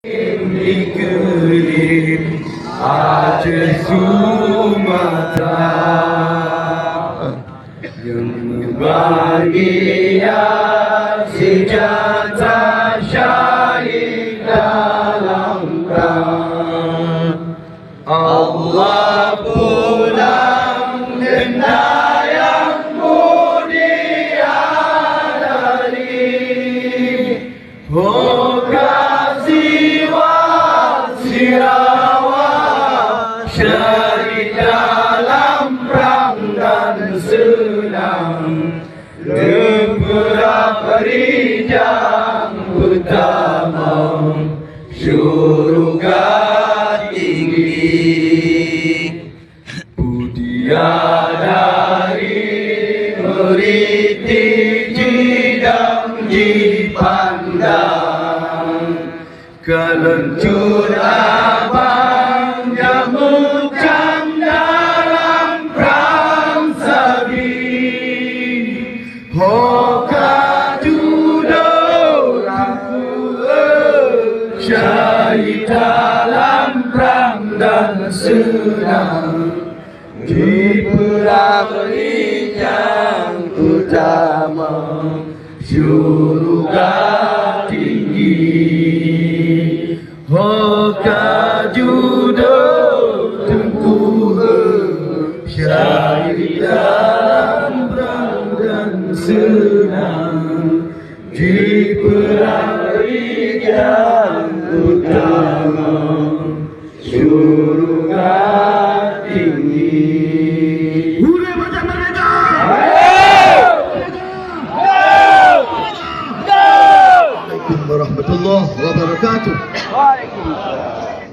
Iklim Aceh Sumatera yang bahagia senjata syahid dalam perang. Allah pulang benda yang mulia dari Sirawak syahid dalam perang dan senang Negara perijang utama syurga tinggi Budia dari meriti jidang dipandang Kelencur abang jamukan dalam perang sabi Hoka judo syahid dalam perang dan senang Di perang perijang utama syurga tinggi Hoka judo tengku syahid dalam perang dan senang Di perang perijang utama syurga tinggi Hurra Bajak Merdeka! Assalamualaikum warahmatullahi wabarakatuh. Waalaikumsalam.